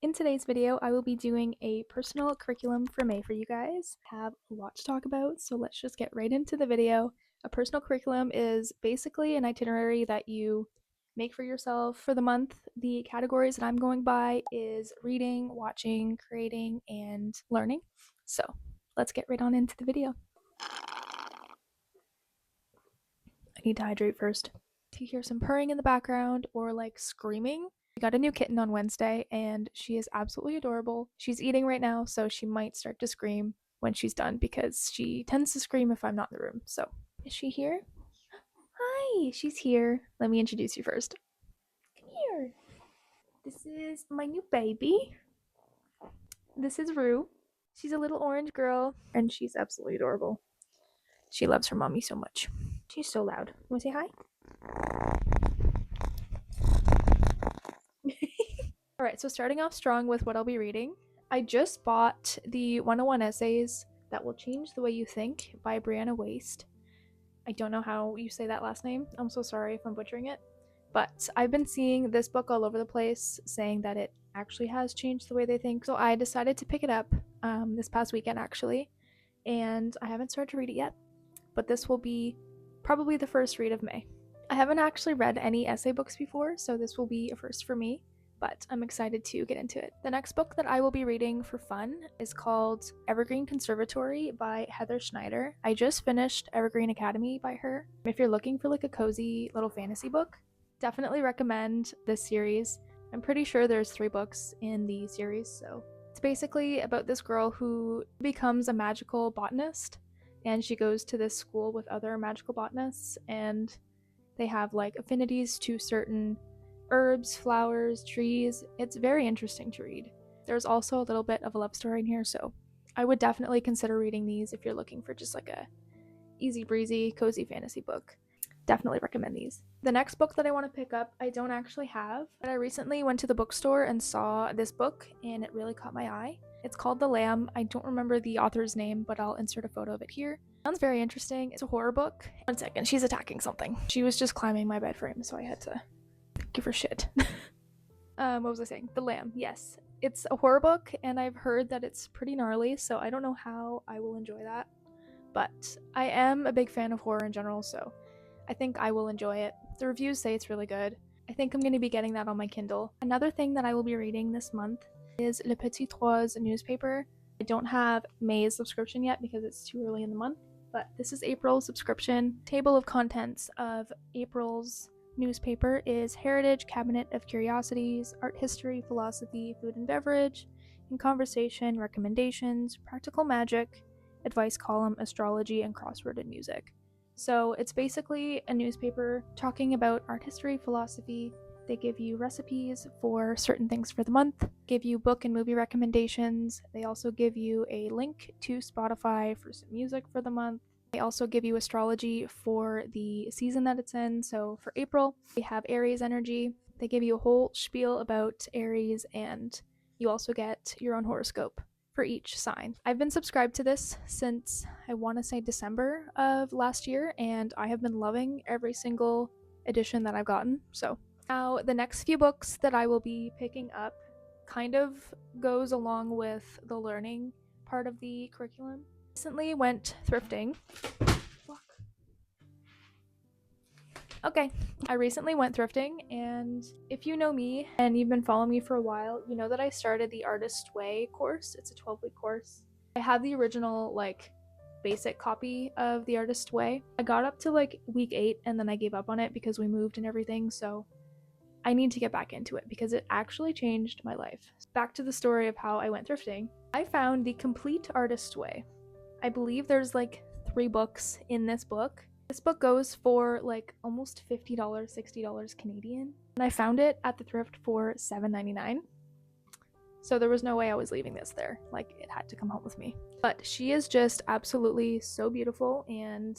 In today's video, I will be doing a personal curriculum for May for you guys. I have a lot to talk about, so let's just get right into the video. A personal curriculum is basically an itinerary that you make for yourself for the month. The categories that I'm going by is reading, watching, creating, and learning. So let's get right on into the video. I need to hydrate first. If you hear some purring in the background or like screaming, we got a new kitten on Wednesday and she is absolutely adorable. She's eating right now, so she might start to scream when she's done because she tends to scream if I'm not in the room. So, is she here? Hi, she's here. Let me introduce you first. Come here. This is my new baby. This is Rue. She's a little orange girl and she's absolutely adorable. She loves her mommy so much. She's so loud. Want to say hi? Alright, so starting off strong with what I'll be reading. I just bought the 101 Essays That Will Change the Way You Think by Brianna Waste. I don't know how you say that last name. I'm so sorry if I'm butchering it. But I've been seeing this book all over the place saying that it actually has changed the way they think. So I decided to pick it up this past weekend actually. And I haven't started to read it yet. But this will be probably the first read of May. I haven't actually read any essay books before, so this will be a first for me. But I'm excited to get into it. The next book that I will be reading for fun is called Evergreen Conservatory by Heather Schneider. I just finished Evergreen Academy by her. If you're looking for like a cozy little fantasy book, definitely recommend this series. I'm pretty sure there's 3 books in the series, so it's basically about this girl who becomes a magical botanist, and she goes to this school with other magical botanists, and they have like affinities to certain herbs, flowers, trees. It's very interesting to read. There's also a little bit of a love story in here, so I would definitely consider reading these if you're looking for just like a easy breezy, cozy fantasy book. Definitely recommend these. The next book that I want to pick up, I don't actually have, but I recently went to the bookstore and saw this book and it really caught my eye. It's called The Lamb. I don't remember the author's name, but I'll insert a photo of it here. Sounds very interesting. It's a horror book. One second, she's attacking something. She was just climbing my bed frame, so I had to give her shit. What was I saying? The Lamb, yes. It's a horror book, and I've heard that it's pretty gnarly, so I don't know how I will enjoy that. But I am a big fan of horror in general, so I think I will enjoy it. The reviews say it's really good. I think I'm going to be getting that on my Kindle. Another thing that I will be reading this month is Le Petit Trois newspaper. I don't have May's subscription yet because it's too early in the month, but this is April's subscription. Table of contents of April's newspaper is Heritage, Cabinet of Curiosities, Art History, Philosophy, Food and Beverage, In Conversation, Recommendations, Practical Magic, Advice Column, Astrology, and Crossword and Music. So it's basically a newspaper talking about art history, philosophy. They give you recipes for certain things for the month, give you book and movie recommendations. They also give you a link to Spotify for some music for the month. They also give you astrology for the season that it's in. So for April, we have Aries energy. They give you a whole spiel about Aries, and you also get your own horoscope for each sign. I've been subscribed to this since I want to say December of last year, and I have been loving every single edition that I've gotten. So now the next few books that I will be picking up kind of goes along with the learning part of the curriculum. Recently went thrifting. Fuck. Okay, I recently went thrifting, and if you know me and you've been following me for a while, you know that I started the Artist Way course. It's a 12-week course. I had the original, like, basic copy of the Artist Way. I got up to, like, week 8, and then I gave up on it because we moved and everything, so I need to get back into it because it actually changed my life. Back to the story of how I went thrifting. I found the Complete Artist Way. I believe there's, like, 3 books in this book. This book goes for like almost $50, $60 Canadian. And I found it at the thrift for $7.99. So there was no way I was leaving this there. Like, it had to come home with me. But she is just absolutely so beautiful, and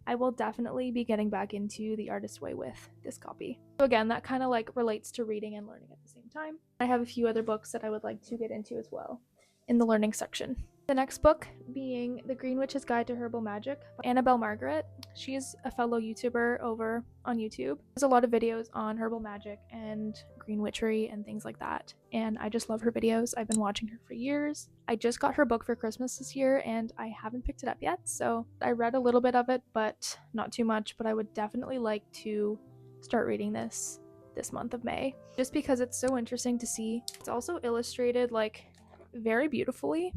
I will definitely be getting back into the Artist Way with this copy. So again, that kind of like relates to reading and learning at the same time. I have a few other books that I would like to get into as well in the learning section. The next book being The Green Witch's Guide to Herbal Magic by Annabelle Margaret. She's a fellow YouTuber over on YouTube. There's a lot of videos on herbal magic and green witchery and things like that. And I just love her videos. I've been watching her for years. I just got her book for Christmas this year and I haven't picked it up yet. So I read a little bit of it, but not too much. But I would definitely like to start reading this month of May, just because it's so interesting to see. It's also illustrated like very beautifully.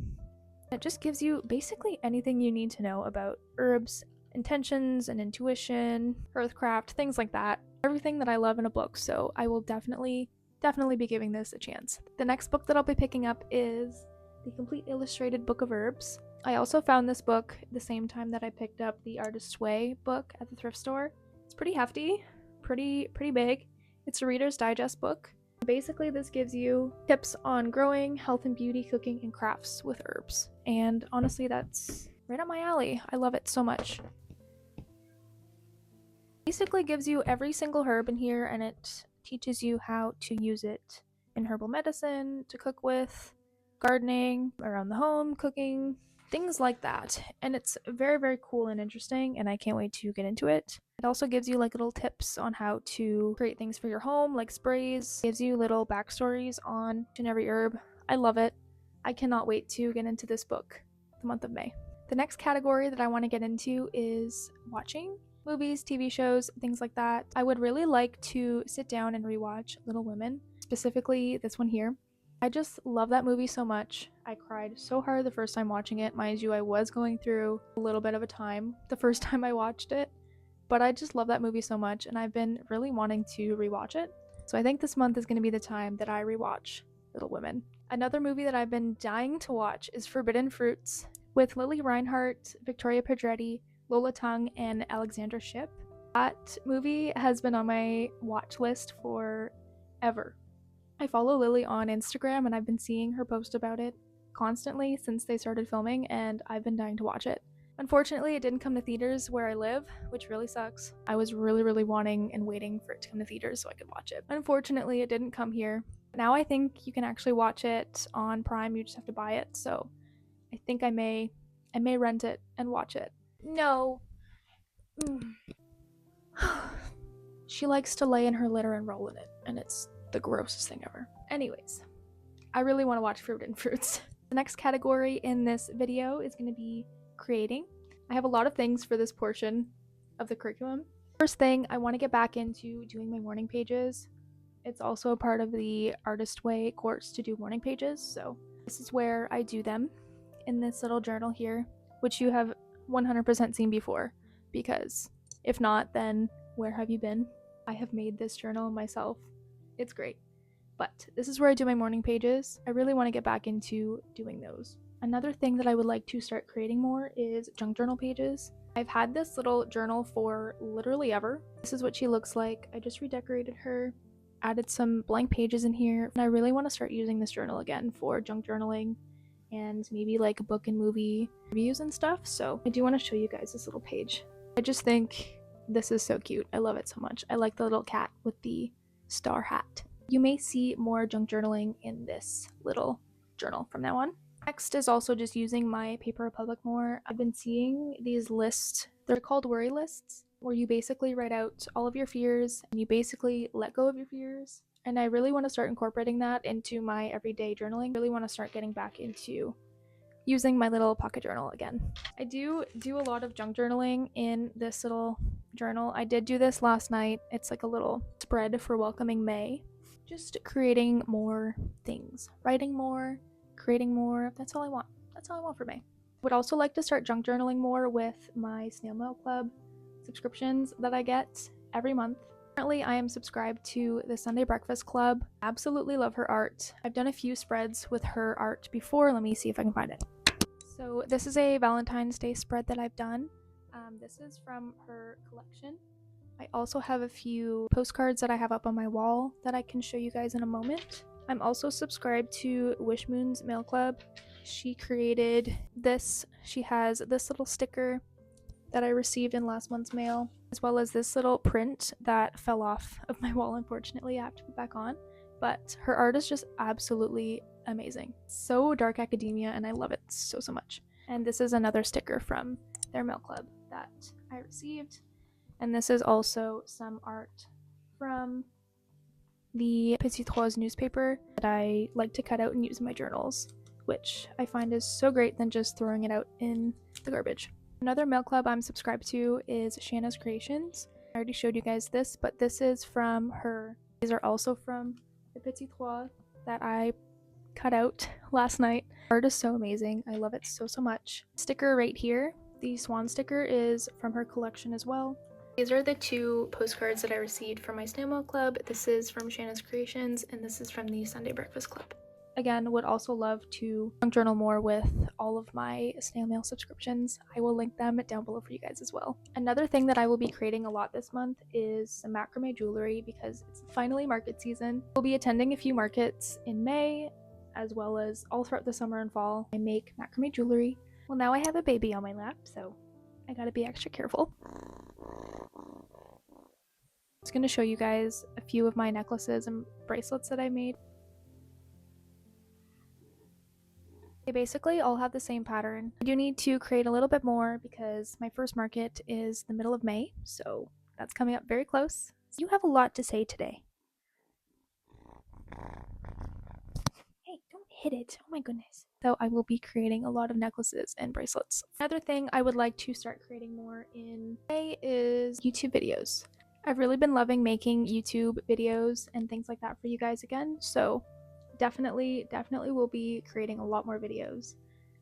It just gives you basically anything you need to know about herbs, intentions and intuition, earthcraft, things like that. Everything that I love in a book, so I will definitely be giving this a chance. The next book that I'll be picking up is The Complete Illustrated Book of Herbs. I also found this book the same time that I picked up the Artist's Way book at the thrift store. It's pretty hefty, pretty big. It's a Reader's Digest book. Basically, this gives you tips on growing, health and beauty, cooking, and crafts with herbs. And honestly, that's right up my alley. I love it so much. Basically gives you every single herb in here, and it teaches you how to use it in herbal medicine, to cook with, gardening, around the home, cooking, things like that. And it's very cool and interesting, and I can't wait to get into it. It also gives you like little tips on how to create things for your home, like sprays. It gives you little backstories on each and every herb. I love it. I cannot wait to get into this book the month of May. The next category that I want to get into is watching movies, TV shows, things like that. I would really like to sit down and rewatch Little Women, specifically this one here. I just love that movie so much. I cried so hard the first time watching it. Mind you, I was going through a little bit of a time the first time I watched it, but I just love that movie so much, and I've been really wanting to rewatch it. So I think this month is going to be the time that I rewatch Little Women. Another movie that I've been dying to watch is Forbidden Fruits with Lily Reinhart, Victoria Pedretti, Lola Tung, and Alexandra Shipp. That movie has been on my watch list forever. I follow Lily on Instagram and I've been seeing her post about it constantly since they started filming, and I've been dying to watch it. Unfortunately, it didn't come to theaters where I live, which really sucks. I was really wanting and waiting for it to come to theaters so I could watch it. Unfortunately, it didn't come here. Now I think you can actually watch it on Prime, you just have to buy it, so I think I may rent it and watch it. No. She likes to lay in her litter and roll in it, and it's the grossest thing ever. Anyways, I really want to watch Forbidden Fruits. The next category in this video is going to be creating. I have a lot of things for this portion of the curriculum. First thing, I want to get back into doing my morning pages. It's also a part of the Artist Way course to do morning pages, so this is where I do them in this little journal here, which you have 100% seen before, because if not, then where have you been? I have made this journal myself. It's great. But this is where I do my morning pages. I really want to get back into doing those. Another thing that I would like to start creating more is junk journal pages. I've had this little journal for literally ever. This is what she looks like. I just redecorated her, added some blank pages in here, and I really want to start using this journal again for junk journaling and maybe like book and movie reviews and stuff. So I do want to show you guys this little page. I just think this is so cute. I love it so much. I like the little cat with the star hat. You may see more junk journaling in this little journal from now on. Next is also just using my Paper Republic more. I've been seeing these lists. They're called worry lists, where you basically write out all of your fears and you basically let go of your fears. And I really want to start incorporating that into my everyday journaling. I really want to start getting back into using my little pocket journal again. I do a lot of junk journaling in this little journal. I did do this last night. It's like a little spread for welcoming May. Just creating more things, writing more, creating more. That's all I want. That's all I want for May. Would also like to start junk journaling more with my Snail Mail Club subscriptions that I get every month. Currently, I am subscribed to the Sunday Breakfast Club. Absolutely love her art. I've done a few spreads with her art before. Let me see if I can find it. So this is a Valentine's Day spread that I've done. This is from her collection. I also have a few postcards that I have up on my wall that I can show you guys in a moment. I'm also subscribed to Wishmoon's Mail Club. She created this. She has this little sticker that I received in last month's mail, as well as this little print that fell off of my wall. Unfortunately, I have to put back on. But her art is just absolutely amazing. So dark academia, and I love it so much. And this is another sticker from their mail club that I received. And this is also some art from the Petit Trois newspaper that I like to cut out and use in my journals, which I find is so great than just throwing it out in the garbage. Another mail club I'm subscribed to is Shanna's Creations. I already showed you guys this, but this is from her. These are also from the Petit Trois that I cut out last night. Art is so amazing. I love it so much. Sticker right here, the swan sticker, is from her collection as well. These are the two postcards that I received from my Snail Mail Club. This is from Shanna's Creations, and this is from the Sunday Breakfast Club. Again, would also love to journal more with all of my snail mail subscriptions. I will link them down below for you guys as well. Another thing that I will be creating a lot this month is some macrame jewelry because it's finally market season. We'll be attending a few markets in May, as well as all throughout the summer and fall. I make macrame jewelry. Well, now I have a baby on my lap, so I gotta be extra careful. I'm just gonna show you guys a few of my necklaces and bracelets that I made. They basically all have the same pattern. I do need to create a little bit more because my first market is the middle of May, so that's coming up very close. You have a lot to say today. Hey, don't hit it. Oh my goodness. So I will be creating a lot of necklaces and bracelets. Another thing I would like to start creating more in May is YouTube videos. I've really been loving making YouTube videos and things like that for you guys again, so definitely will be creating a lot more videos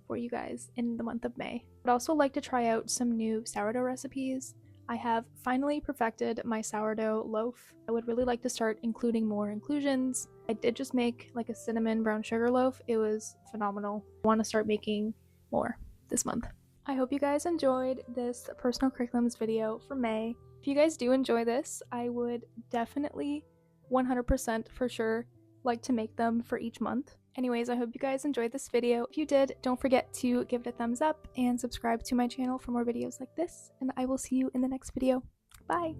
for you guys in the month of May. I'd also like to try out some new sourdough recipes. I have finally perfected my sourdough loaf. I would really like to start including more inclusions. I did just make like a cinnamon brown sugar loaf. It was phenomenal. I want to start making more this month. I hope you guys enjoyed this personal curriculums video for May. If you guys do enjoy this, I would definitely 100% for sure like to make them for each month. Anyways, I hope you guys enjoyed this video. If you did, don't forget to give it a thumbs up and subscribe to my channel for more videos like this, and I will see you in the next video. Bye!